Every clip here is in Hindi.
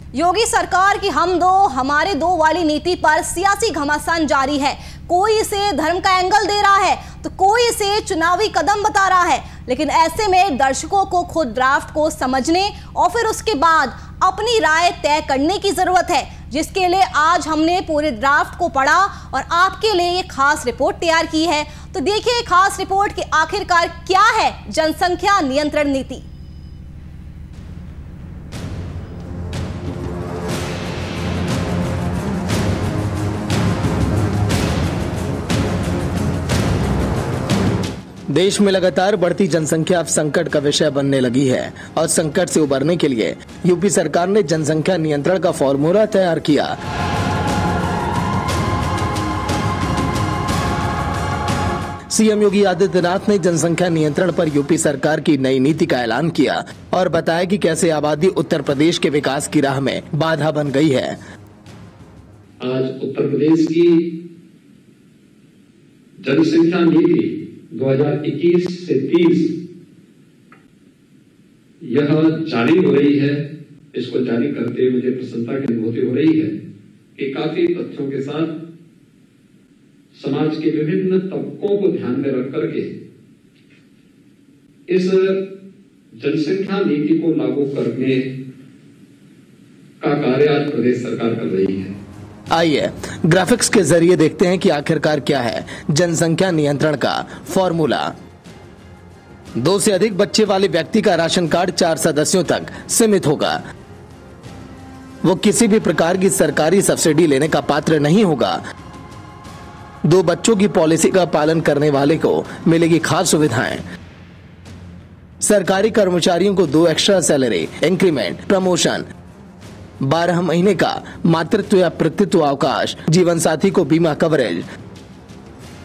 योगी सरकार की हम दो हमारे दो वाली नीति पर सियासी घमासान जारी है। कोई इसे धर्म का एंगल दे रहा है तो कोई इसे चुनावी कदम बता रहा है। लेकिन ऐसे में दर्शकों को खुद ड्राफ्ट को समझने और फिर उसके बाद अपनी राय तय करने की जरूरत है, जिसके लिए आज हमने पूरे ड्राफ्ट को पढ़ा और आपके लिए ये खास रिपोर्ट तैयार की है। तो देखिए खास रिपोर्ट कि आखिरकार क्या है जनसंख्या नियंत्रण नीति। देश में लगातार बढ़ती जनसंख्या अब संकट का विषय बनने लगी है और संकट से उबरने के लिए यूपी सरकार ने जनसंख्या नियंत्रण का फॉर्मूला तैयार किया। सीएम योगी आदित्यनाथ ने जनसंख्या नियंत्रण पर यूपी सरकार की नई नीति का ऐलान किया और बताया कि कैसे आबादी उत्तर प्रदेश के विकास की राह में बाधा बन गई है। आज उत्तर प्रदेश की जनसंख्या नीति 2021 से 30 यह जारी हो रही है। इसको जारी करते मुझे प्रसन्नता की अनुभूति हो रही है कि काफी तथ्यों के साथ समाज के विभिन्न तबकों को ध्यान में रख करके इस जनसंख्या नीति को लागू करने का कार्य आज प्रदेश सरकार कर रही है। आइए ग्राफिक्स के जरिए देखते हैं कि आखिरकार क्या है जनसंख्या नियंत्रण का फॉर्मूला। 2 से अधिक बच्चे वाले व्यक्ति का राशन कार्ड 4 सदस्यों तक सीमित होगा। वो किसी भी प्रकार की सरकारी सब्सिडी लेने का पात्र नहीं होगा। 2 बच्चों की पॉलिसी का पालन करने वाले को मिलेगी खास सुविधाएं। सरकारी कर्मचारियों को 2 एक्स्ट्रा सैलरी, इंक्रीमेंट, प्रमोशन, 12 महीने का मातृत्व या पितृत्व अवकाश, जीवन साथी को बीमा कवरेज,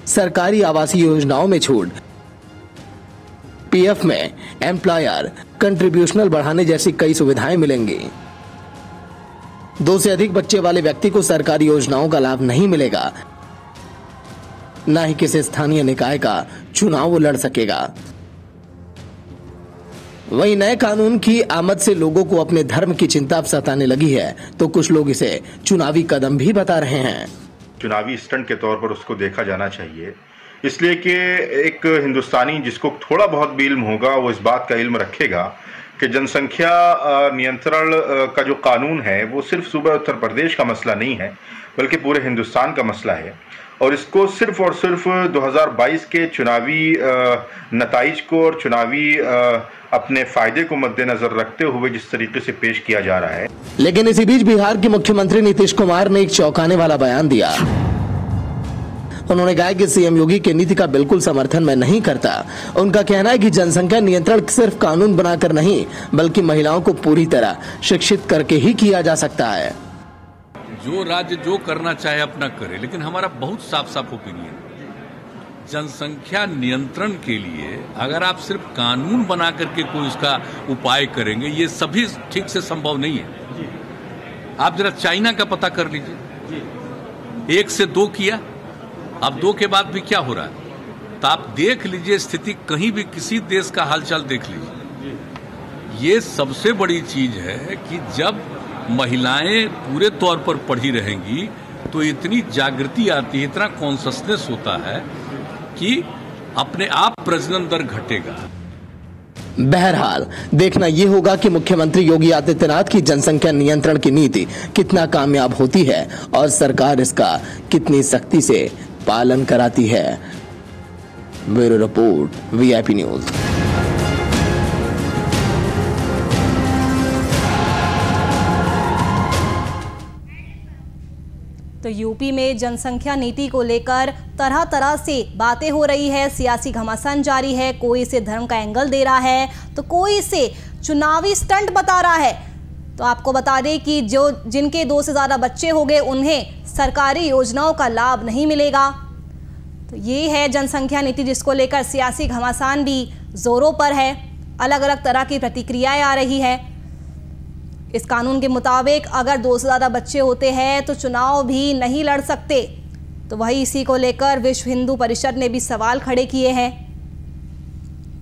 सरकारी आवासीय योजनाओं में छूट, पीएफ में एम्प्लॉयर कंट्रीब्यूशनल बढ़ाने जैसी कई सुविधाएं मिलेंगी। 2 से अधिक बच्चे वाले व्यक्ति को सरकारी योजनाओं का लाभ नहीं मिलेगा, न ही किसी स्थानीय निकाय का चुनाव वो लड़ सकेगा। वहीं नए कानून की आमद से लोगों को अपने धर्म की चिंता सताने लगी है, तो कुछ लोग इसे चुनावी कदम भी बता रहे हैं। चुनावी स्टंट के तौर पर उसको देखा जाना चाहिए, इसलिए कि एक हिंदुस्तानी जिसको थोड़ा बहुत भी इल्म होगा वो इस बात का इल्म रखेगा कि जनसंख्या नियंत्रण का जो कानून है वो सिर्फ सूबा उत्तर प्रदेश का मसला नहीं है, बल्कि पूरे हिंदुस्तान का मसला है। और इसको सिर्फ और सिर्फ 2022 के चुनावी नताइज को और चुनावी अपने फायदे को मद्देनजर रखते हुए जिस तरीके से पेश किया जा रहा है। लेकिन इसी बीच बिहार के मुख्यमंत्री नीतीश कुमार ने एक चौंकाने वाला बयान दिया। उन्होंने कहा कि सीएम योगी की नीति का बिल्कुल समर्थन मैं नहीं करता। उनका कहना है कि जनसंख्या नियंत्रण सिर्फ कानून बनाकर नहीं, बल्कि महिलाओं को पूरी तरह शिक्षित करके ही किया जा सकता है। जो राज्य जो करना चाहे अपना करे, लेकिन हमारा बहुत साफ साफ ओपिनियन, जनसंख्या नियंत्रण के लिए अगर आप सिर्फ कानून बना करके कोई उसका उपाय करेंगे, ये सभी ठीक से संभव नहीं है। आप जरा चाइना का पता कर लीजिए, 1 से 2 किया, अब 2 के बाद भी क्या हो रहा है। तो आप देख लीजिए स्थिति, कहीं भी किसी देश का हालचाल देख लीजिए। ये सबसे बड़ी चीज है कि जब महिलाएं पूरे तौर पर पढ़ी रहेंगी तो इतनी जागृति आती है, इतना कॉन्शसनेस होता है कि अपने आप प्रजनन दर घटेगा। बहरहाल देखना यह होगा कि मुख्यमंत्री योगी आदित्यनाथ की जनसंख्या नियंत्रण की नीति कितना कामयाब होती है और सरकार इसका कितनी सख्ती से पालन कराती है। Bureau report, VIP news. तो यूपी में जनसंख्या नीति को लेकर तरह तरह से बातें हो रही है, सियासी घमासान जारी है। कोई इसे धर्म का एंगल दे रहा है तो कोई इसे चुनावी स्टंट बता रहा है। तो आपको बता दें कि जिनके 2 से ज़्यादा बच्चे हो गए उन्हें सरकारी योजनाओं का लाभ नहीं मिलेगा। तो ये है जनसंख्या नीति, जिसको लेकर सियासी घमासान भी जोरों पर है। अलग अलग तरह की प्रतिक्रियाएं आ रही है। इस कानून के मुताबिक अगर 2 से ज़्यादा बच्चे होते हैं तो चुनाव भी नहीं लड़ सकते। तो वही इसी को लेकर विश्व हिंदू परिषद ने भी सवाल खड़े किए हैं।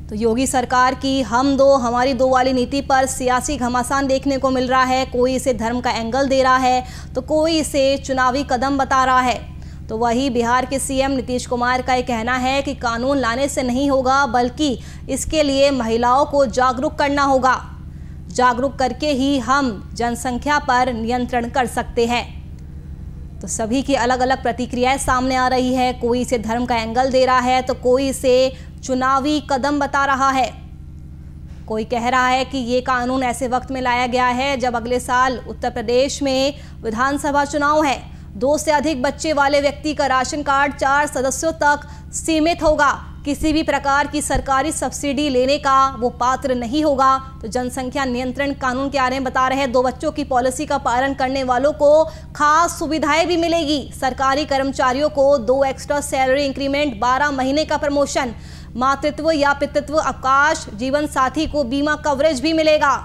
तो योगी सरकार की हम दो हमारी दो वाली नीति पर सियासी घमासान देखने को मिल रहा है। कोई इसे धर्म का एंगल दे रहा है तो कोई इसे चुनावी कदम बता रहा है। तो वही बिहार के सीएम नीतीश कुमार का ये कहना है कि कानून लाने से नहीं होगा, बल्कि इसके लिए महिलाओं को जागरूक करना होगा। जागरूक करके ही हम जनसंख्या पर नियंत्रण कर सकते हैं। तो सभी की अलग अलग प्रतिक्रियाएं सामने आ रही है। कोई इसे धर्म का एंगल दे रहा है तो कोई इसे चुनावी कदम बता रहा है। कोई कह रहा है कि ये कानून ऐसे वक्त में लाया गया है जब अगले साल उत्तर प्रदेश में विधानसभा चुनाव है। 2 से अधिक बच्चे वाले व्यक्ति का राशन कार्ड 4 सदस्यों तक सीमित होगा। किसी भी प्रकार की सरकारी सब्सिडी लेने का वो पात्र नहीं होगा। तो जनसंख्या नियंत्रण कानून के बारे में बता रहे हैं। 2 बच्चों की पॉलिसी का पालन करने वालों को खास सुविधाएं भी मिलेगी। सरकारी कर्मचारियों को 2 एक्स्ट्रा सैलरी इंक्रीमेंट, 12 महीने का प्रमोशन, मातृत्व या पितृत्व अवकाश, जीवन साथी को बीमा कवरेज भी मिलेगा।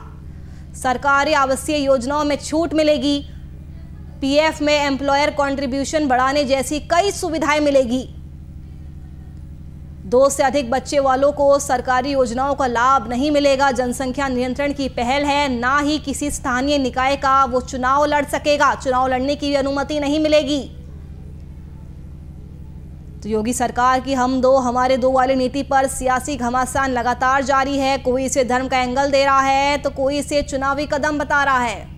सरकारी आवासीय योजनाओं में छूट मिलेगी। पीएफ में एम्प्लॉयर कंट्रीब्यूशन बढ़ाने जैसी कई सुविधाएं मिलेगी। 2 से अधिक बच्चे वालों को सरकारी योजनाओं का लाभ नहीं मिलेगा। जनसंख्या नियंत्रण की पहल है, ना ही किसी स्थानीय निकाय का वो चुनाव लड़ सकेगा। चुनाव लड़ने की भी अनुमति नहीं मिलेगी। तो योगी सरकार की हम दो हमारे दो वाली नीति पर सियासी घमासान लगातार जारी है। कोई इसे धर्म का एंगल दे रहा है तो कोई इसे चुनावी कदम बता रहा है।